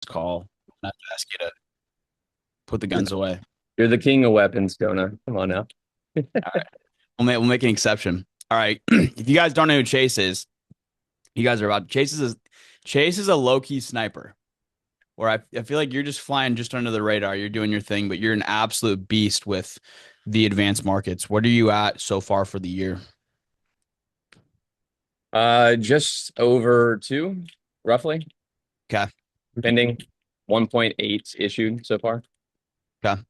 call. I have to ask you to put the guns away. You're the king of weapons, Jonah. Come on now. All right. We'll make an exception. All right. If you guys don't know who Chase is, you guys are about Chase is a low-key sniper. Where I feel like you're just flying just under the radar. You're doing your thing, but you're an absolute beast with the advanced markets. What are you at so far for the year? Just over two, roughly, Okay. pending 1.8 issued so far. Okay.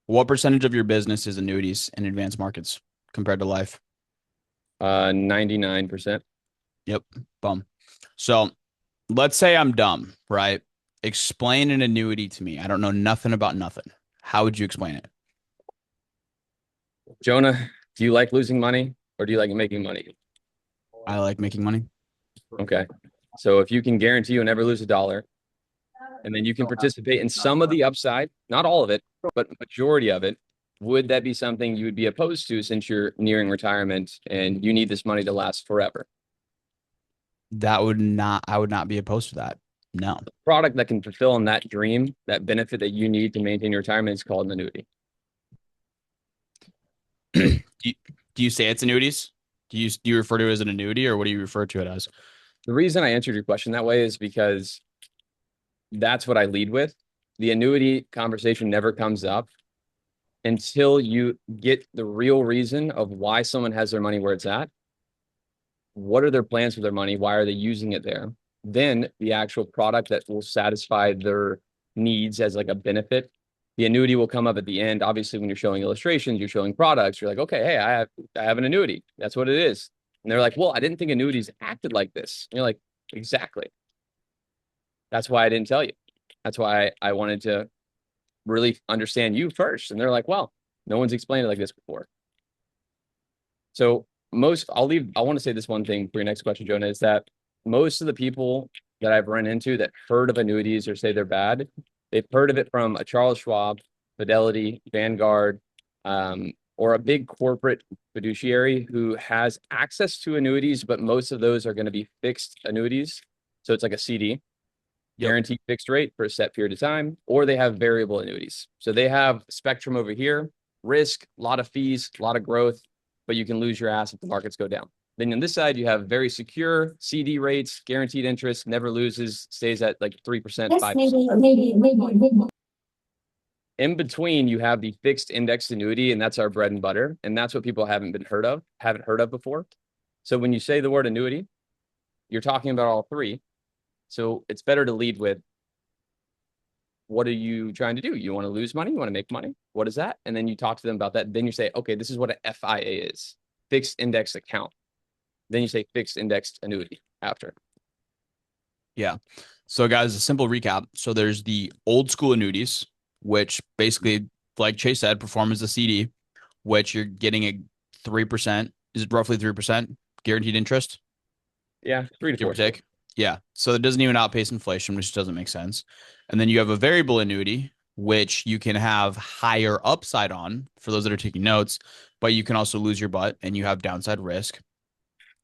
What percentage of your business is annuities and advanced markets compared to life? 99%. Yep. Bum. So let's say I'm dumb, right? Explain an annuity to me. I don't know nothing about nothing. How would you explain it? Jonah, do you like losing money or do you like making money? I like making money. Okay. So if you can guarantee you'll never lose a dollar, and then you can participate in some of the upside, not all of it, but majority of it, would that be something you would be opposed to since you're nearing retirement and you need this money to last forever? I would not be opposed to that. No. Product that can fulfill on that dream, that benefit that you need to maintain your retirement is called an annuity. do you, do you say it's annuities? Do you refer to it as an annuity or what do you refer to it as? The reason I answered your question that way is because that's what I lead with. The annuity conversation never comes up until you get the real reason of why someone has their money where it's at. What are their plans for their money? Why are they using it there? Then the actual product that will satisfy their needs as like a benefit. The annuity will come up at the end. Obviously, when you're showing illustrations, you're showing products, you're like, okay, hey, I have an annuity. That's what it is. And they're like, well, I didn't think annuities acted like this. And you're like, exactly. That's why I didn't tell you. That's why I wanted to really understand you first. And they're like, well, no one's explained it like this before. So I want to say this one thing for your next question, Jonah, is that most of the people that I've run into that heard of annuities or say they're bad, they've heard of it from a Charles Schwab, Fidelity, Vanguard, or a big corporate fiduciary who has access to annuities, but most of those are going to be fixed annuities. So it's like a CD, Yep. guaranteed fixed rate for a set period of time, or they have variable annuities. So they have spectrum over here, risk, a lot of fees, a lot of growth, but you can lose your ass if the markets go down. Then on this side, you have very secure CD rates, guaranteed interest, never loses, stays at like 3%, Yes, 5%. maybe. In between, you have the fixed index annuity, and that's our bread and butter. And that's what people haven't heard of before. So when you say the word annuity, you're talking about all three. So it's better to lead with, what are you trying to do? You want to lose money? You want to make money? What is that? And then you talk to them about that. Then you say, okay, this is what an FIA is, fixed index account. Then you say fixed indexed annuity after. Yeah. So guys, a simple recap. So there's the old school annuities, which basically, like Chase said, perform as a CD, which you're getting a 3%. Is it roughly 3% guaranteed interest, Yeah, three to give or four. take? Yeah. So it doesn't even outpace inflation, which doesn't make sense. And then you have a variable annuity, which you can have higher upside on for those that are taking notes, but you can also lose your butt and you have downside risk.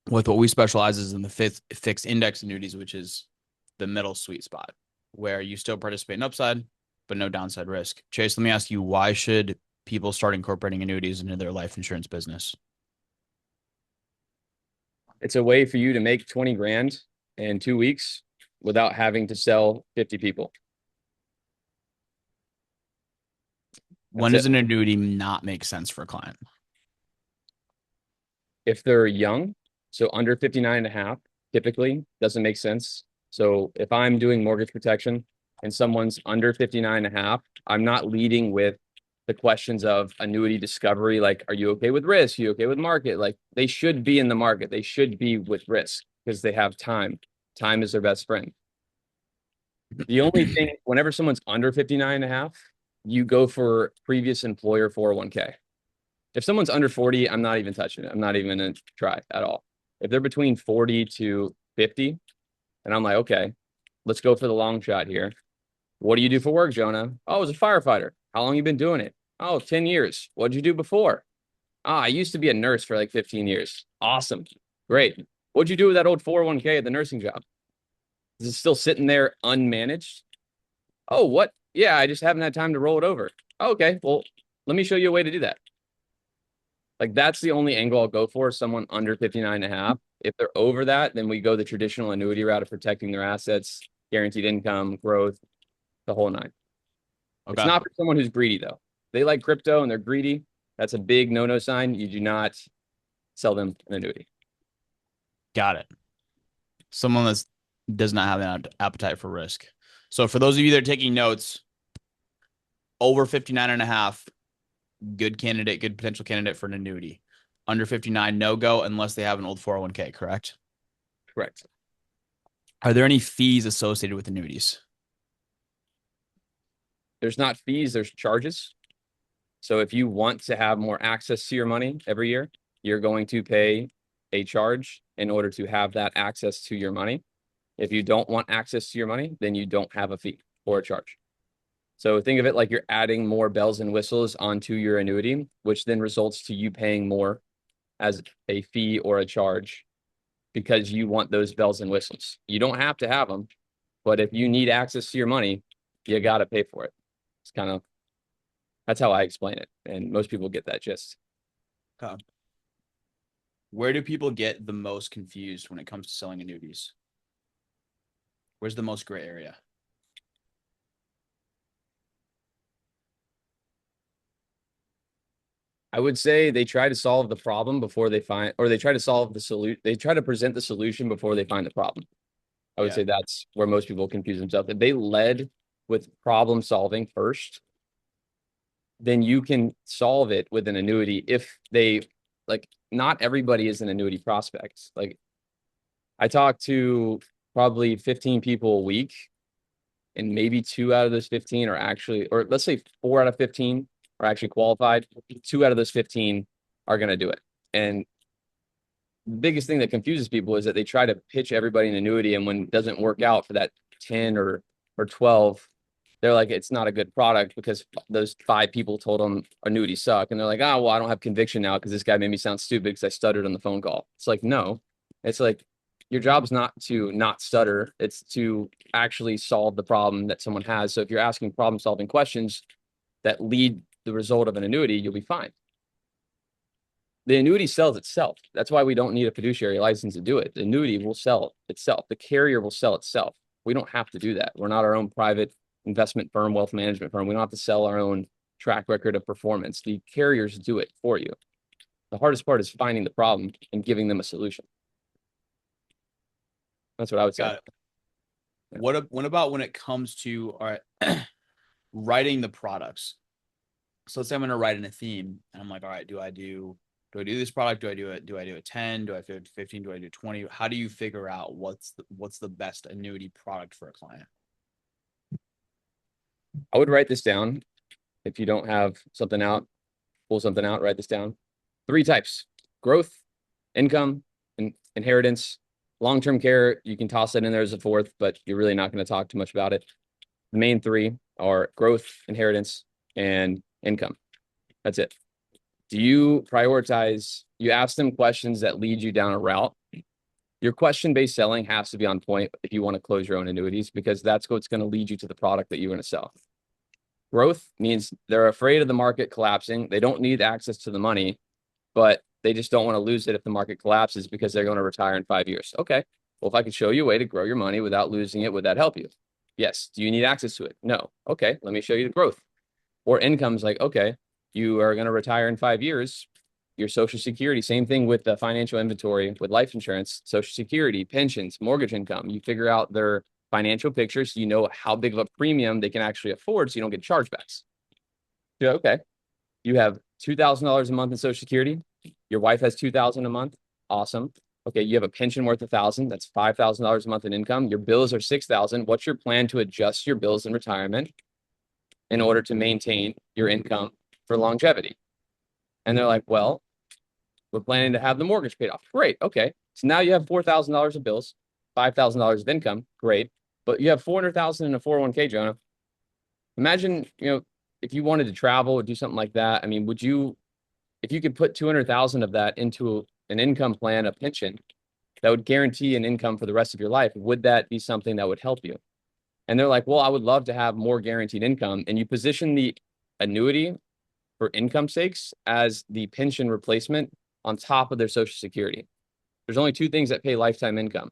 With what we specialize is in the fixed index annuities, which is the middle sweet spot where you still participate in upside, but no downside risk. Chase, let me ask you, why should people start incorporating annuities into their life insurance business? It's a way for you to make 20 grand in 2 weeks without having to sell 50 people. When That's does it. an annuity not make sense for a client? If they're young, so under 59 and a half, typically doesn't make sense. So if I'm doing mortgage protection and someone's under 59 and a half, I'm not leading with the questions of annuity discovery. Like, are you okay with risk? Are you okay with market? Like, they should be in the market. They should be with risk because they have time. Time is their best friend. The only thing, whenever someone's under 59 and a half, you go for previous employer 401k. If someone's under 40, I'm not even touching it. I'm not even going to try at all. If they're between 40 to 50, and I'm like, okay, let's go for the long shot here. What do you do for work, Jonah? Oh, I was a firefighter. How long you been doing it? Oh, 10 years. What'd you do before? I used to be a nurse for like 15 years. Awesome. Great. What'd you do with that old 401k at the nursing job? Is it still sitting there unmanaged? Oh, what? Yeah, I just haven't had time to roll it over. Oh, okay, well, let me show you a way to do that. Like that's the only angle I'll go for, someone under 59 and a half. If they're over that, then we go the traditional annuity route of protecting their assets, guaranteed income, growth, the whole nine. It's Okay. not for someone who's greedy though. They like crypto and they're greedy. That's a big no-no sign. You do not sell them an annuity. Got it. Someone that does not have an appetite for risk. So for those of you that are taking notes, over 59 and a half, good candidate, good potential candidate for an annuity. Under 59, no go unless they have an old 401k, correct? Correct. Are there any fees associated with annuities? There's not fees, there's charges. So if you want to have more access to your money every year, you're going to pay a charge in order to have that access to your money. If you don't want access to your money, then you don't have a fee or a charge. So think of it like you're adding more bells and whistles onto your annuity, which then results to you paying more as a fee or a charge because you want those bells and whistles. You don't have to have them, but if you need access to your money, you got to pay for it. It's kind of, that's how I explain it. And most people get that gist. Okay. Where do people get the most confused when it comes to selling annuities? Where's the most gray area? I would say they try to solve the problem before they find, or they try to solve the solution. They try to present the solution before they find the problem. I would Yeah. say that's where most people confuse themselves. If they led with problem solving first, then you can solve it with an annuity if they like not everybody is an annuity prospect. Like I talk to probably 15 people a week, and maybe two out of those 15 are actually, or let's say 4 out of 15 are actually qualified. Two out of those 15 are going to do it. And the biggest thing that confuses people is that they try to pitch everybody an annuity, and when it doesn't work out for that 10 or 12, they're like, it's not a good product because those 5 people told them annuities suck. And they're like, oh, well, I don't have conviction now because this guy made me sound stupid because I stuttered on the phone call. It's like, no, it's like your job's not to not stutter. It's to actually solve the problem that someone has. So if you're asking problem solving questions that lead the result of an annuity, you'll be fine. The annuity sells itself. That's why we don't need a fiduciary license to do it. The annuity will sell itself. The carrier will sell itself. We don't have to do that. We're not our own private investment firm, wealth management firm. We don't have to sell our own track record of performance. The carriers do it for you. The hardest part is finding the problem and giving them a solution. That's what I would say. Got it. What about when it comes to all right, writing the products? So let's say I'm going to write in a theme, and I'm like, all right, do I do this product? Do I do a 10? Do I do 15? Do I do 20? How do you figure out what's the best annuity product for a client? I would write this down. If you don't have something out, pull something out, write this down. 3 types: growth, income, and inheritance. Long-term care, you can toss it in there as a fourth, but you're really not going to talk too much about it. The main 3 are growth, inheritance, and income. That's it. Do you prioritize, you ask them questions that lead you down a route? Your question-based selling has to be on point if you want to close your own annuities, because that's what's going to lead you to the product that you're going to sell. Growth means they're afraid of the market collapsing. They don't need access to the money, but they just don't want to lose it if the market collapses because they're going to retire in 5 years. Okay. Well, if I could show you a way to grow your money without losing it, would that help you? Yes. Do you need access to it? No. Okay. Let me show you the growth. Or income's like, okay, you are going to retire in 5 years. Your Social Security, same thing with the financial inventory with life insurance, Social Security, pensions, mortgage income. You figure out their financial picture so you know how big of a premium they can actually afford so you don't get chargebacks. Yeah, okay. You have $2,000 a month in Social Security. Your wife has $2,000 a month. Awesome. Okay, you have a pension worth 1,000. That's $5,000 a month in income. Your bills are 6,000. What's your plan to adjust your bills in retirement in order to maintain your income for longevity? And they're like, well, we're planning to have the mortgage paid off. Great. Okay. So now you have $4,000 of bills, $5,000 of income. Great. But you have 400,000 in a 401k, Jonah. Imagine, if you wanted to travel or do something like that, I mean, would you, if you could put 200,000 of that into an income plan, a pension that would guarantee an income for the rest of your life, would that be something that would help you? And they're like, well, I would love to have more guaranteed income. And you position the annuity for income sakes as the pension replacement on top of their Social Security. There's only two things that pay lifetime income: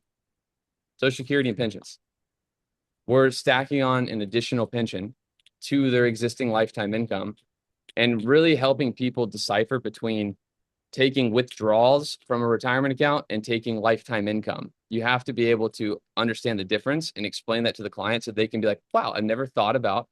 Social Security and pensions. We're stacking on an additional pension to their existing lifetime income and really helping people decipher between taking withdrawals from a retirement account and taking lifetime income. You have to be able to understand the difference and explain that to the client so they can be like, wow, I've never thought about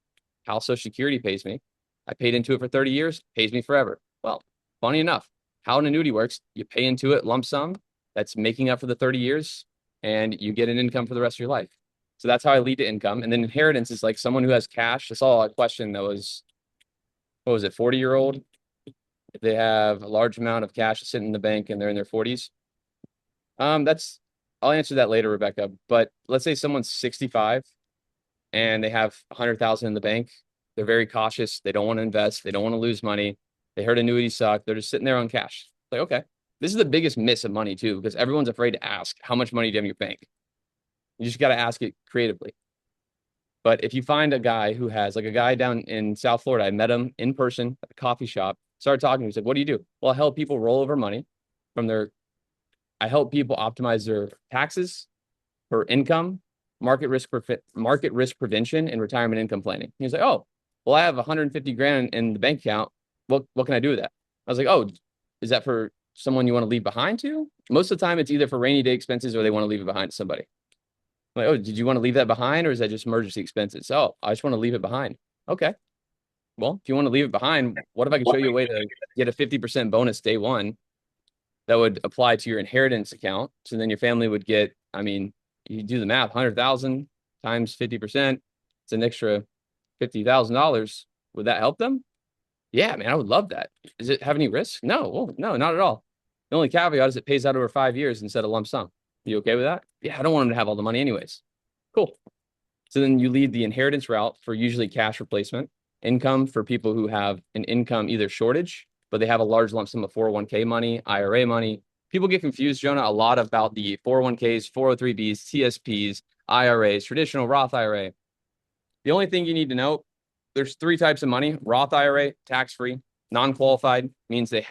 how Social Security pays me. I paid into it for 30 years, pays me forever. Well, funny enough, how an annuity works, you pay into it lump sum that's making up for the 30 years and you get an income for the rest of your life. So that's how I lead to income. And then inheritance is like someone who has cash. I saw a question that was, what was it, 40-year-old? If they have a large amount of cash sitting in the bank and they're in their 40s. That's I'll answer that later, Rebecca. But let's say someone's 65 and they have 100,000 in the bank. They're very cautious. They don't want to invest. They don't want to lose money. They heard annuities suck. They're just sitting there on cash. Like, okay, this is the biggest miss of money too, because everyone's afraid to ask how much money do you have in your bank. You just got to ask it creatively. But if you find a guy who has, like a guy down in South Florida, I met him in person at a coffee shop, started talking to him. He said, what do you do? Well, I help people roll over money from their, I help people optimize their taxes for income, market risk prevention, and retirement income planning. He was like, oh, well, I have 150 grand in the bank account. What can I do with that? I was like, oh, is that for someone you want to leave behind to? Most of the time, it's either for rainy day expenses or they want to leave it behind to somebody. I'm like, oh, did you want to leave that behind or is that just emergency expenses? Oh, I just want to leave it behind. Okay. Well, if you want to leave it behind, what if I could show you a way to get a 50% bonus day one that would apply to your inheritance account? So then your family would get, I mean, you do the math, 100,000 times 50%, it's an extra $50,000. Would that help them? Yeah, man, I would love that. Does it have any risk? No, well, no, not at all. The only caveat is it pays out over 5 years instead of lump sum. You okay with that? Yeah, I don't want them to have all the money anyways. Cool. So then you lead the inheritance route for usually cash replacement, income for people who have an income either shortage, but they have a large lump sum of 401k money, IRA money. People get confused, Jonah, a lot about the 401ks, 403bs, TSPs, IRAs, traditional Roth IRA. The only thing you need to know, there's three types of money: Roth IRA, tax-free; non-qualified means it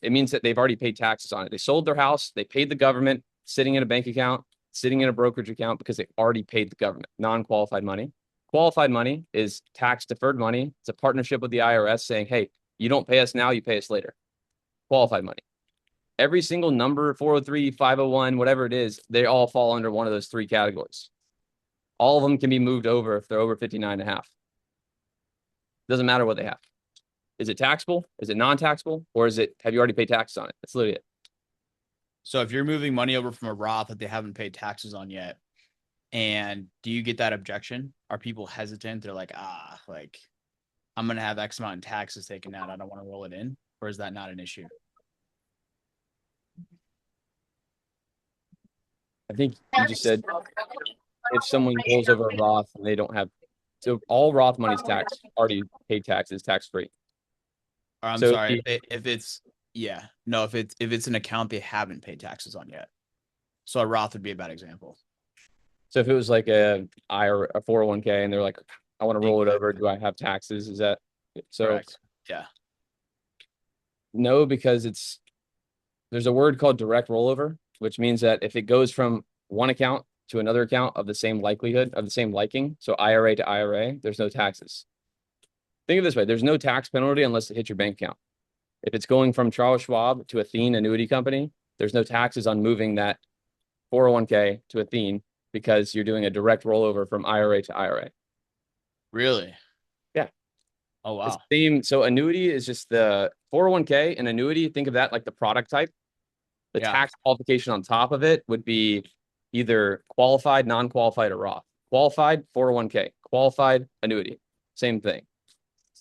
means that they've already paid taxes on it. They sold their house, they paid the government, sitting in a bank account, sitting in a brokerage account because they already paid the government. Non-qualified money. Qualified money is tax deferred money. It's a partnership with the IRS saying, hey, you don't pay us now, you pay us later. Qualified money. Every single number, 403, 501, whatever it is, they all fall under one of those three categories. All of them can be moved over if they're over 59 and a half. Doesn't matter what they have. Is it taxable? Is it non-taxable? Or have you already paid taxes on it? That's literally it. So if you're moving money over from a Roth that they haven't paid taxes on yet, and do you get that objection? Are people hesitant? They're like, like I'm gonna have X amount in taxes taken out. I don't want to roll it in, or is that not an issue? I think you just said if someone rolls over a Roth and they don't have, so all Roth money's already paid taxes, tax free. Or I'm So sorry, if it's yeah, no, if it's an account they haven't paid taxes on yet. So a Roth would be a bad example. so if it was like a IRA, a 401k, and they're like, I want to roll it over, do I have taxes? Is that so? Correct. Yeah. No, because there's a word called direct rollover, which means that if it goes from one account to another account of the same likelihood, of the same liking, so IRA to IRA, there's no taxes. Think of it this way: there's no tax penalty unless it hits your bank account. If it's going from Charles Schwab to Athene Annuity Company, there's no taxes on moving that 401k to Athene because you're doing a direct rollover from IRA to IRA. Really? Yeah. Oh It's wow. the same. So annuity is just the 401k and annuity. Think of that like the product type. The Yeah. tax qualification on top of it would be either qualified, non-qualified, or Roth. Qualified 401k, qualified annuity, same thing.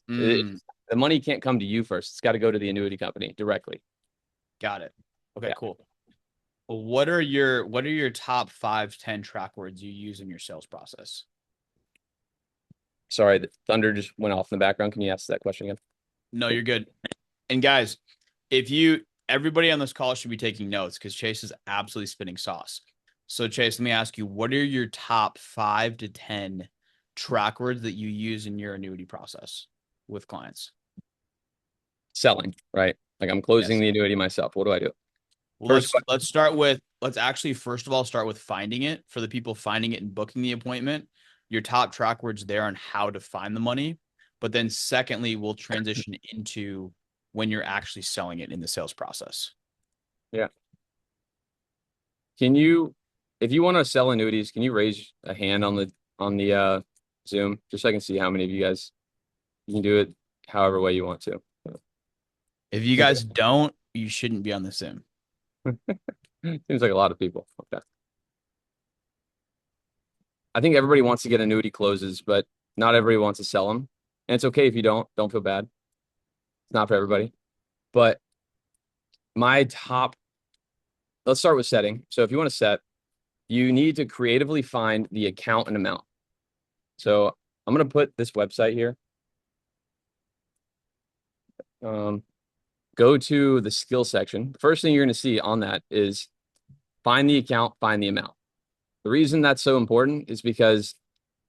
Mm, The money can't come to you first. It's got to go to the annuity company directly. got it. Okay, Yeah. cool. Well, what are your top 5, 10 track words you use in your sales process? Sorry, the thunder just went off in the background. Can you ask that question again? No, you're good. And guys, everybody on this call should be taking notes because Chase is absolutely spinning sauce. So Chase, let me ask you, what are your top 5 to 10 track words that you use in your annuity process with clients? Selling, right? Like I'm closing Yes. the annuity myself. What do I do? Well, First let's start with let's actually first of all start with finding it for the people finding it and booking the appointment. Your top track words there on how to find the money. But then secondly, we'll transition into when you're actually selling it in the sales process. yeah. Can you, if you want to sell annuities, can you raise a hand on the Zoom just so I can see how many of you guys you can do it however way you want to. If you guys don't, you shouldn't be on the sim. Seems like a lot of people. Okay. I think everybody wants to get annuity closes, but not everybody wants to sell them. And it's okay if you don't. Don't feel bad. It's not for everybody. But my top, let's start with setting. So if you want to set, you need to creatively find the account and amount. So I'm going to put this website here. Go to the skill section. The first thing you're going to see on that is find the account, find the amount. The reason that's so important is because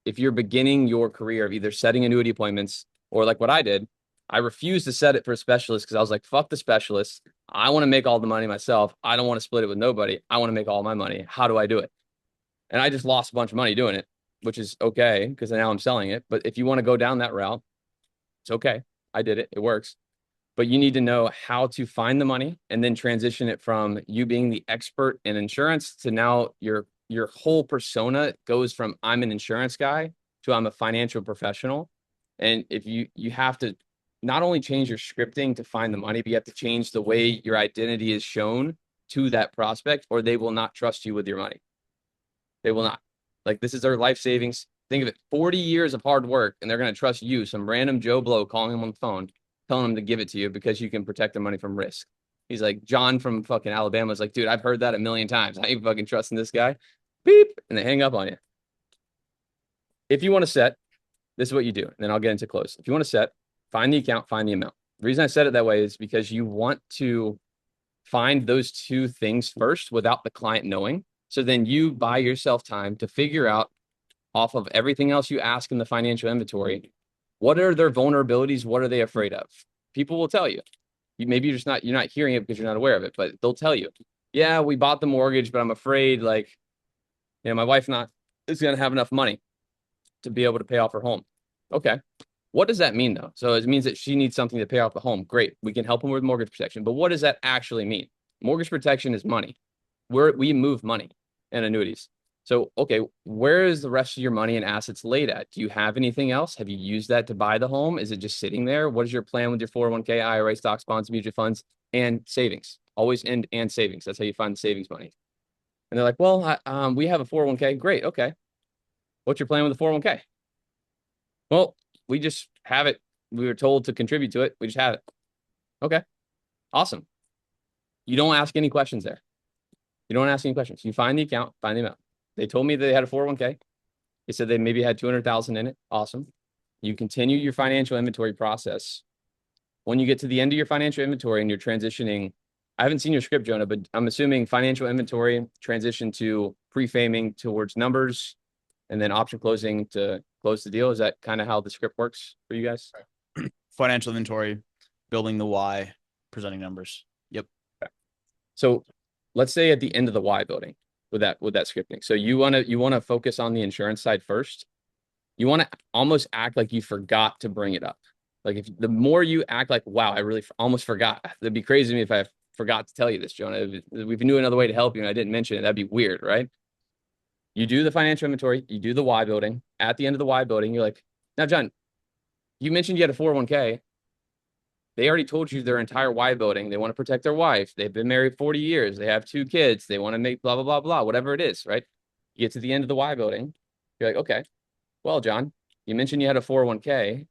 if you're beginning your career of either setting annuity appointments or like what I did, I refused to set it for a specialist because I was like, fuck the specialist. I want to make all the money myself. I don't want to split it with nobody. I want to make all my money. How do I do it? And I just lost a bunch of money doing it, which is okay because now I'm selling it. But if you want to go down that route, it's okay. I did it. It works. But you need to know how to find the money and then transition it from you being the expert in insurance to now your whole persona goes from I'm an insurance guy to I'm a financial professional. And if you have to not only change your scripting to find the money, but you have to change the way your identity is shown to that prospect, or they will not trust you with your money. They will not. Like this is their life savings. Think of it, 40 years of hard work, and they're going to trust you, some random Joe Blow calling them on the phone, telling them to give it to you because you can protect their money from risk. He's like, John from fucking Alabama is like, dude, I've heard that a million times. I ain't fucking trusting this guy. Beep. And they hang up on you. If you want to set, this is what you do. And then I'll get into close. If you want to set, find the account, find the amount. The reason I said it that way is because you want to find those two things first without the client knowing. So then you buy yourself time to figure out off of everything else you ask in the financial inventory, what are their vulnerabilities? What are they afraid of? People will tell you. Maybe you're not hearing it because you're not aware of it, but they'll tell you, yeah, we bought the mortgage, but I'm afraid like, my wife not is going to have enough money to be able to pay off her home. Okay. What does that mean though? So it means that she needs something to pay off the home. Great. We can help them with mortgage protection. But what does that actually mean? Mortgage protection is money. We move money and annuities. So, okay, where is the rest of your money and assets laid at? Do you have anything else? Have you used that to buy the home? Is it just sitting there? What is your plan with your 401k, IRA, stocks, bonds, mutual funds, and savings? Always end and savings. That's how you find the savings money. And they're like, well, we have a 401k. Great. Okay. What's your plan with the 401k? Well, we just have it. We were told to contribute to it. We just have it. Okay. Awesome. You don't ask any questions there. You don't ask any questions. You find the account, find the amount. They told me they had a 401k. They said they maybe had 200,000 in it. Awesome. You continue your financial inventory process. When you get to the end of your financial inventory and you're transitioning, I haven't seen your script, Jonah, but I'm assuming financial inventory transition to pre-faming towards numbers and then option closing to close the deal. Is that kind of how the script works for you guys? Financial inventory, building the why, presenting numbers. Yep. Okay. So let's say at the end of the why building with that scripting. So you want to focus on the insurance side first. You want to almost act like you forgot to bring it up. Like if the more you act like, wow, I really almost forgot. That'd be crazy to me if I forgot to tell you this, Jonah. If we knew another way to help you and I didn't mention it, that'd be weird, right? You do the financial inventory, you do the why building. At the end of the why building, you're like, now, John, you mentioned you had a 401k. They already told you their entire why building. They want to protect their wife. They've been married 40 years. They have 2 kids. They want to make blah, blah, blah, blah, whatever it is, right? You get to the end of the why building. You're like, okay, well, John, you mentioned you had a 401k.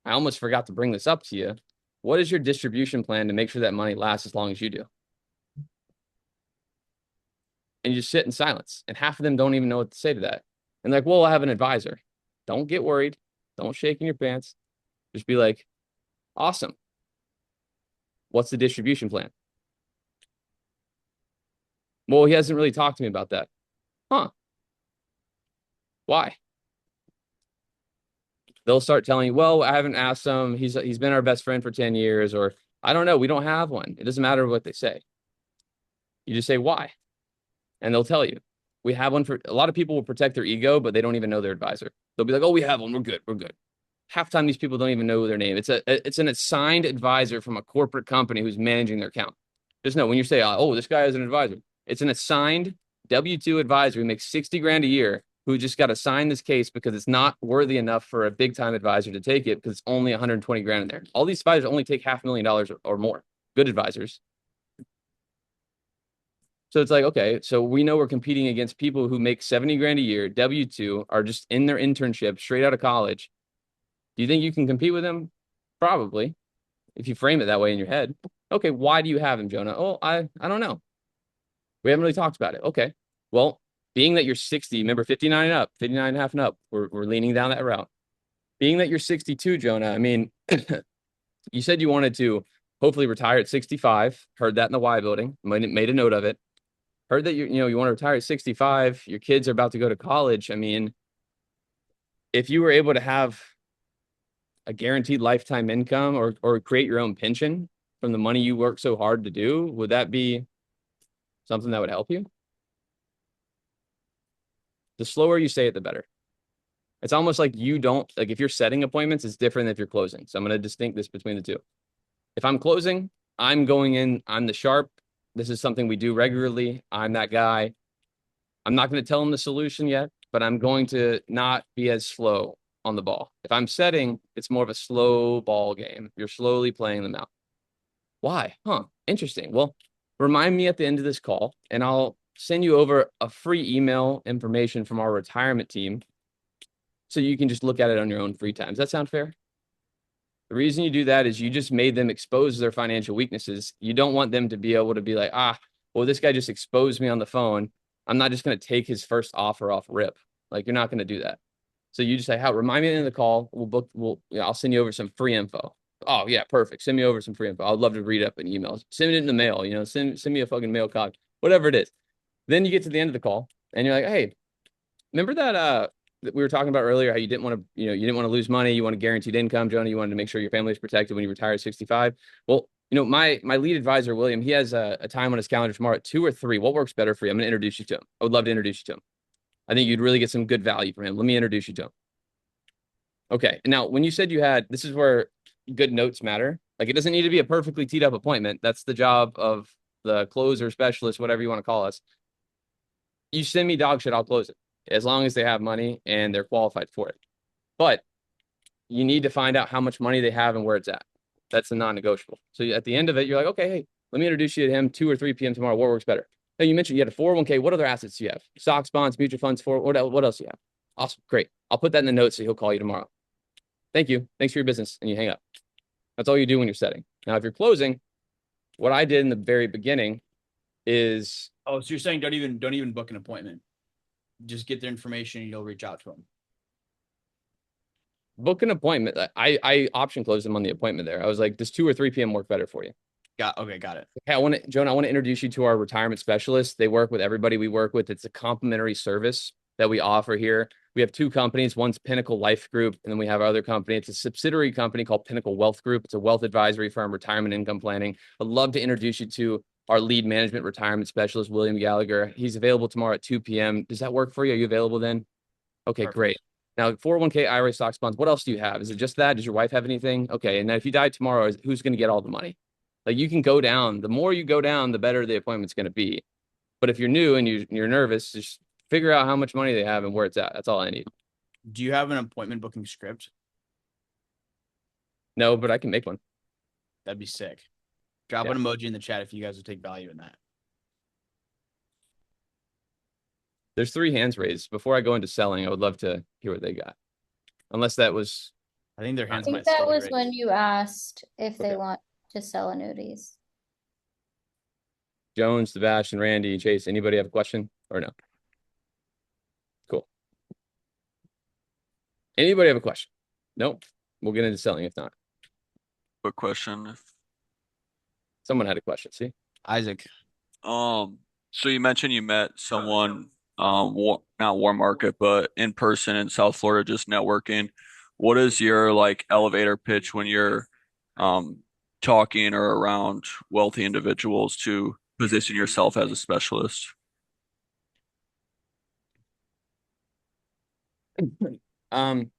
I almost forgot to bring this up to you. What is your distribution plan to make sure that money lasts as long as you do? And you just sit in silence. And half of them don't even know what to say to that. And like, well, I have an advisor. Don't get worried. Don't shake in your pants. Just be like, awesome. What's the distribution plan? Well, he hasn't really talked to me about that. Huh? Why? They'll start telling you, well, I haven't asked him. He's been our best friend for 10 years, or I don't know, we don't have one. It doesn't matter what they say. You just say why, and they'll tell you. We have one for a lot of people will protect their ego, but they don't even know their advisor. They'll be like, oh, we have one, we're good, we're good. Half time these people don't even know their name. It's an assigned advisor from a corporate company who's managing their account. Just know when you say, oh, this guy is an advisor, it's an assigned W-2 advisor who makes 60 grand a year who just got assigned this case because it's not worthy enough for a big time advisor to take it because it's only 120 grand in there. All these advisors only take $500,000 or more. Good advisors. So it's like, okay, so we know we're competing against people who make 70 grand a year, W-2, are just in their internship straight out of college. Do you think you can compete with them? Probably, if you frame it that way in your head. Okay, why do you have him, Jonah? Oh, I don't know. We haven't really talked about it. Okay. Well, being that you're 60, remember 59 and up, 59 and a half and up, we're leaning down that route. Being that you're 62, Jonah, I mean, you said you wanted to hopefully retire at 65. Heard that in the Y building. Made a note of it. Heard that you want to retire at 65. Your kids are about to go to college. I mean, if you were able to have a guaranteed lifetime income or create your own pension from the money you work so hard to do, would that be something that would help you? The slower you say it, the better. It's almost like you don't like if you're setting appointments, it's different than if you're closing. So I'm going to distinct this between the two. If I'm closing, I'm going in, I'm the sharp. This is something we do regularly. I'm that guy. I'm not going to tell them the solution yet, but I'm going to not be as slow on the ball. If I'm setting, it's more of a slow ball game. You're slowly playing them out. Why? Huh. Interesting. Well, remind me at the end of this call, and I'll send you over a free email information from our retirement team so you can just look at it on your own free time. Does that sound fair? The reason you do that is you just made them expose their financial weaknesses. You don't want them to be able to be like, well, this guy just exposed me on the phone. I'm not just going to take his first offer off rip. Like, you're not going to do that. So you just say, how remind me at the end of the call. I'll send you over some free info. Oh, yeah, perfect. Send me over some free info. I'd love to read up an email. Send it in the mail, send me a fucking mail copy, whatever it is. Then you get to the end of the call and you're like, hey, remember that we were talking about earlier, how you didn't want to, you didn't want to lose money. You want a guaranteed income, Jonah. You wanted to make sure your family is protected when you retire at 65. Well, my lead advisor, William, he has a time on his calendar tomorrow at 2 or 3. What works better for you? I'm going to introduce you to him. I would love to introduce you to him. I think you'd really get some good value from him. Let me introduce you to him. Okay. Now, when you said this is where good notes matter. Like, it doesn't need to be a perfectly teed up appointment. That's the job of the closer specialist, whatever you want to call us. You send me dog shit, I'll close it as long as they have money and they're qualified for it. But you need to find out how much money they have and where it's at. That's a non-negotiable. So at the end of it, you're like, okay, hey, let me introduce you to him 2 or 3 p.m. tomorrow. What works better? Now, you mentioned you had a 401k. What other assets do you have? Stocks, bonds, mutual funds, what else do you have? Awesome. Great. I'll put that in the notes so he'll call you tomorrow. Thank you. Thanks for your business. And you hang up. That's all you do when you're setting. Now, if you're closing, what I did in the very beginning is. Oh, so you're saying don't even book an appointment. Just get their information and you'll reach out to them. Book an appointment. I option closed them on the appointment there. I was like, does 2 or 3 p.m. work better for you? Got it. Hey, Joan, I want to introduce you to our retirement specialist. They work with everybody we work with. It's a complimentary service that we offer here. We have 2 companies. One's Pinnacle Life Group, and then we have our other company. It's a subsidiary company called Pinnacle Wealth Group. It's a wealth advisory firm, retirement income planning. I'd love to introduce you to our lead management retirement specialist, William Gallagher. He's available tomorrow at 2 p.m. Does that work for you? Are you available then? Okay, Perfect. great. Now, 401k, IRA, stocks, bonds, what else do you have? Is it just that? Does your wife have anything? Okay, and then if you die tomorrow, who's going to get all the money? Like, you can go down. The more you go down, the better the appointment's going to be. But if you're new and you're nervous, just figure out how much money they have and where it's at. That's all I need. Do you have an appointment booking script? No, but I can make one. That'd be sick. Drop Yeah. an emoji in the chat if you guys would take value in that. There's 3 hands raised. Before I go into selling, I would love to hear what they got. Unless that was. I think their I hands think might that still be was raised. when you asked if they Okay. want to sell annuities. Jones, Sebastian, Randy, Chase. Anybody have a question or no? Cool. Anybody have a question? Nope. We'll get into selling if not. Quick question. Someone had a question. See? Isaac. So you mentioned you met someone, not War Market, but in person in South Florida, just networking. what is your like elevator pitch when you're um talking or around wealthy individuals to position yourself as a specialist? Um,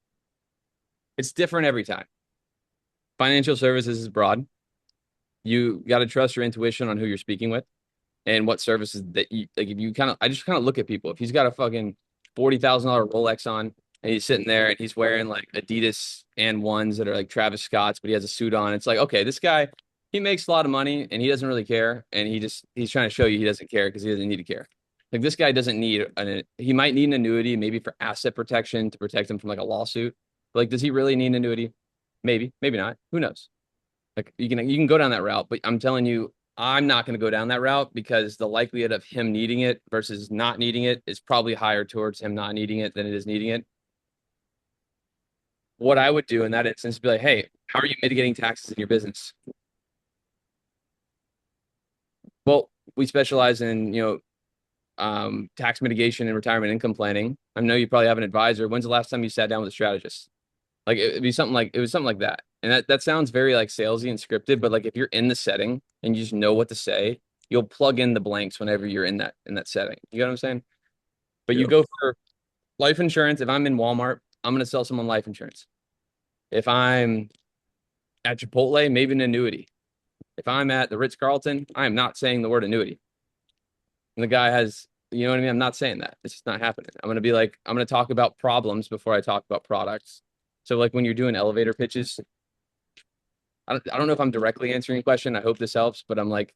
it's different every time. Financial services is broad. You got to trust your intuition on who you're speaking with and what services that you like. If you kind of, I just kind of look at people. If he's got a fucking $40,000 Rolex on and he's sitting there and he's wearing like Adidas and ones that are like Travis Scott's, but he has a suit on, it's like, okay, this guy, he makes a lot of money and he doesn't really care. And he's trying to show you he doesn't care because he doesn't need to care. Like this guy doesn't need he might need an annuity, maybe for asset protection to protect him from like a lawsuit. But like, does he really need an annuity? Maybe, maybe not. Who knows? Like you can go down that route, but I'm telling you, I'm not going to go down that route because the likelihood of him needing it versus not needing it is probably higher towards him not needing it than it is needing it. What I would do in that instance is be like, hey, how are you mitigating taxes in your business? Well, we specialize in, tax mitigation and retirement income planning. I know you probably have an advisor. When's the last time you sat down with a strategist? Like it'd be something like it was something like that. And that sounds very like salesy and scripted, but like if you're in the setting and you just know what to say, you'll plug in the blanks whenever you're in that setting. You know what I'm saying? But you Yeah. go for life insurance. If I'm in Walmart, I'm gonna sell someone life insurance. If I'm at Chipotle, maybe an annuity. If I'm at the Ritz-Carlton, I am not saying the word annuity. And the guy has, you know what I mean? I'm not saying that. It's just not happening. I'm gonna be like, I'm gonna talk about problems before I talk about products. So like when you're doing elevator pitches, I don't know if I'm directly answering your question. I hope this helps, but I'm like,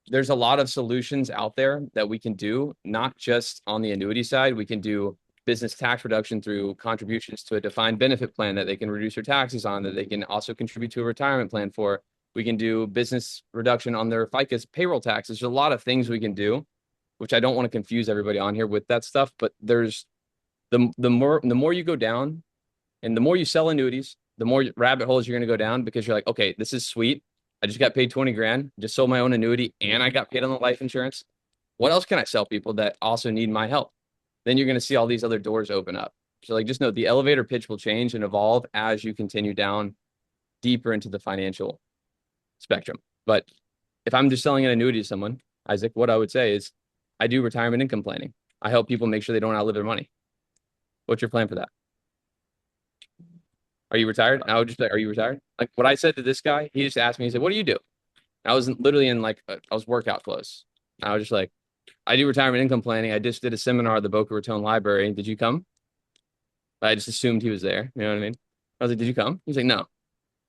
there's a lot of solutions out there that we can do, not just on the annuity side. We can do business tax reduction through contributions to a defined benefit plan that they can reduce their taxes on, that they can also contribute to a retirement plan for. We can do business reduction on their FICA's payroll taxes. There's a lot of things we can do, which I don't want to confuse everybody on here with that stuff, but there's the more you go down and the more you sell annuities, the more rabbit holes you're going to go down because you're like, okay, this is sweet. I just got paid 20 grand, just sold my own annuity, and I got paid on the life insurance. What else can I sell people that also need my help? Then you're going to see all these other doors open up. So, like, just know the elevator pitch will change and evolve as you continue down deeper into the financial spectrum. But if I'm just selling an annuity to someone, Isaac, what I would say is I do retirement income planning. I help people make sure they don't outlive their money. What's your plan for that? Are you retired? And I would just be like, are you retired? Like what I said to this guy, he just asked me, he said, what do you do? I was literally in like, I was workout clothes. I was just like, I do retirement income planning. I just did a seminar at the Boca Raton Library. Did you come? I just assumed he was there. You know what I mean? I was like, did you come? He's like, no,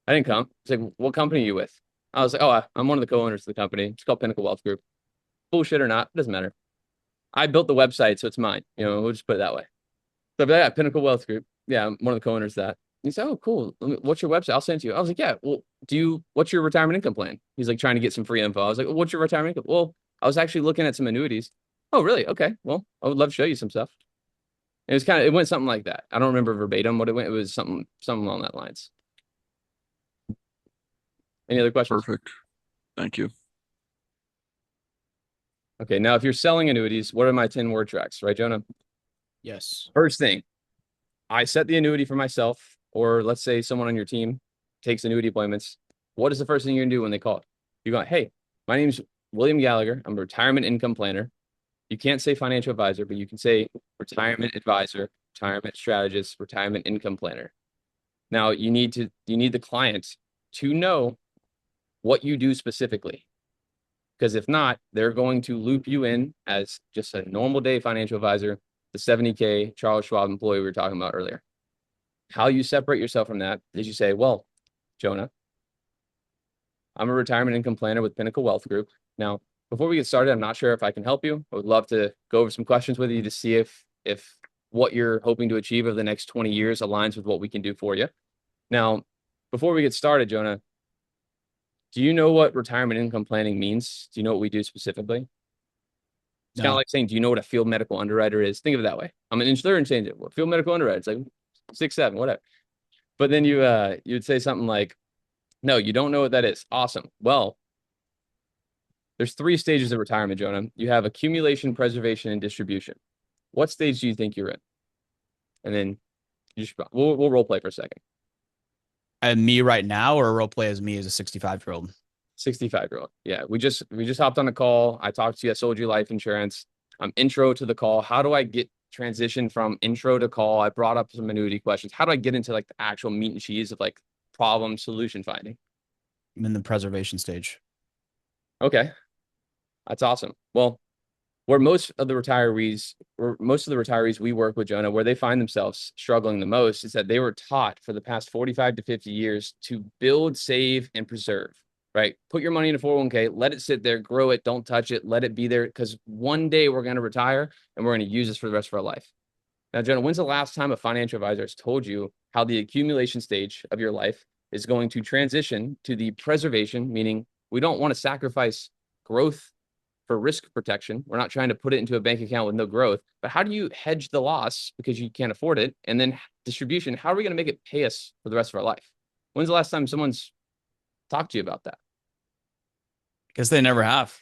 I didn't come. He's like, what company are you with? I was like, oh, I'm one of the co-owners of the company. It's called Pinnacle Wealth Group. Bullshit or not, it doesn't matter. I built the website, so it's mine. We'll just put it that way. So, but yeah, Pinnacle Wealth Group. Yeah, I'm one of the co-owners of that. He said, "Oh, cool. What's your website? I'll send it to you." I was like, "Yeah. Well, what's your retirement income plan?" He's like trying to get some free info. I was like, well, "What's your retirement income?" Well, I was actually looking at some annuities. Oh, really? Okay. Well, I would love to show you some stuff. It went something like that. I don't remember verbatim what it went. It was something along that lines. Any other questions? Perfect. Thank you. Okay. Now, if you're selling annuities, what are my 10 word tracks, right, Jonah? Yes. First thing, I set the annuity for myself, or let's say someone on your team takes annuity appointments. What is the first thing you're gonna do when they call? You're going, hey, my name's William Gallagher. I'm a retirement income planner. You can't say financial advisor, but you can say retirement advisor, retirement strategist, retirement income planner. Now you need the client to know what you do specifically. Because if not, they're going to loop you in as just a normal day financial advisor, the 70K Charles Schwab employee we were talking about earlier. How you separate yourself from that is you say, well, Jonah, I'm a retirement income planner with Pinnacle Wealth Group. Now, before we get started, I'm not sure if I can help you. I would love to go over some questions with you to see if what you're hoping to achieve over the next 20 years aligns with what we can do for you. Now, before we get started, Jonah, do you know what retirement income planning means? Do you know what we do specifically? It's kind of No. like saying, do you know what a field medical underwriter is? Think of it that way. I'm an insurer and change it. Well, field medical underwriter, it's like 6, 7, whatever. But then you'd say something like, no, you don't know what that is. Awesome. Well, there's 3 stages of retirement, Jonah. You have accumulation, preservation, and distribution. What stage do you think you're in? And then We'll role play for a second. And me right now, or role play as me as a 65-year-old? 65-year-old. Yeah, we just hopped on a call. I talked to you. I sold you life insurance. Intro to the call. How do I get transition from intro to call? I brought up some annuity questions. How do I get into like the actual meat and cheese of like problem solution finding? I'm in the preservation stage. Okay, that's awesome. Well, where most of the retirees we work with, Jonah, where they find themselves struggling the most is that they were taught for the past 45 to 50 years to build, save, and preserve, right? Put your money in a 401k, let it sit there, grow it, don't touch it, let it be there, because one day we're going to retire and we're going to use this for the rest of our life. Now, Jonah, when's the last time a financial advisor has told you how the accumulation stage of your life is going to transition to the preservation, meaning we don't want to sacrifice growth for risk protection. We're not trying to put it into a bank account with no growth, but how do you hedge the loss because you can't afford it? And then distribution, how are we going to make it pay us for the rest of our life? When's the last time someone's talked to you about that? Guess they never have.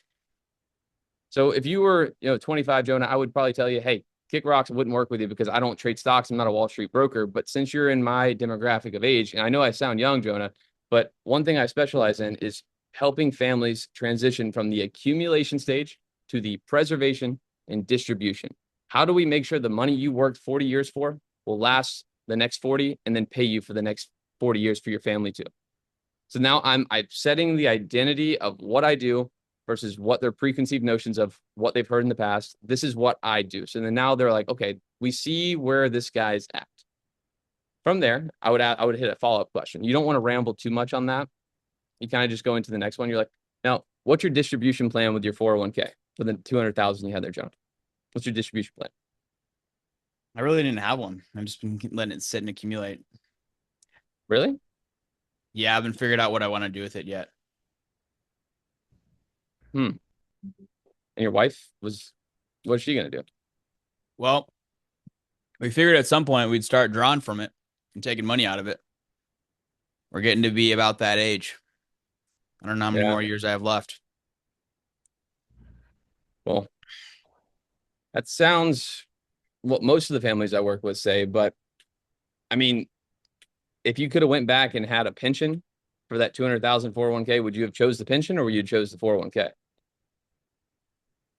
So if you were, 25, Jonah, I would probably tell you, hey, kick rocks wouldn't work with you because I don't trade stocks. I'm not a Wall Street broker. But since you're in my demographic of age, and I know I sound young, Jonah, but one thing I specialize in is helping families transition from the accumulation stage to the preservation and distribution. How do we make sure the money you worked 40 years for will last the next 40 and then pay you for the next 40 years for your family too? So now I'm setting the identity of what I do versus what their preconceived notions of what they've heard in the past. This is what I do. So then now they're like, okay, we see where this guy's at. From there, I would hit a follow-up question. You don't want to ramble too much on that. You kind of just go into the next one. You're like, now, what's your distribution plan with your 401k for the 200,000 you had there, John? What's your distribution plan? I really didn't have one. I've just been letting it sit and accumulate. Really? Yeah, I haven't figured out what I want to do with it yet. And your wife what's she gonna do? Well, we figured at some point we'd start drawing from it and taking money out of it. We're getting to be about that age. I don't know how many Yeah. more years I have left. Well, that sounds what most of the families I work with say, but I mean, if you could have went back and had a pension for that 200,000 401k, would you have chose the pension or would you chose the 401k?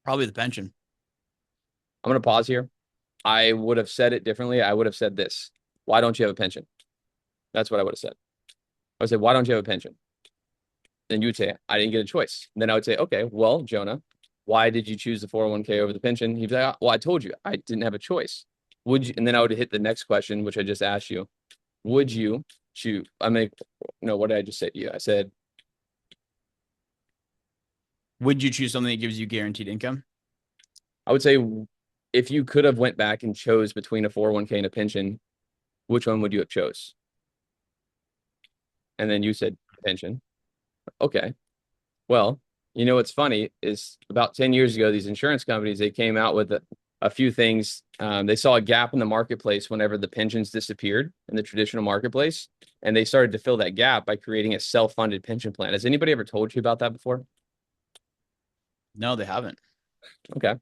Probably the pension. I'm going to pause here. I would have said it differently. I would have said this. Why don't you have a pension? That's what I would have said. I would say, why don't you have a pension? Then you would say, I didn't get a choice. And then I would say, okay, well, Jonah, why did you choose the 401k over the pension? He'd be like, well, I told you I didn't have a choice. Would you? And then I would hit the next question, which I just asked you. Would you choose? No, what did I just say to you? I said, Would you choose something that gives you guaranteed income? I would say if you could have went back and chose between a 401k and a pension, which one would you have chose? And then you said pension. Okay. Well, what's funny is about 10 years ago, these insurance companies, they came out with a few things. They saw a gap in the marketplace whenever the pensions disappeared in the traditional marketplace. And they started to fill that gap by creating a self-funded pension plan. Has anybody ever told you about that before? No, they haven't. Okay.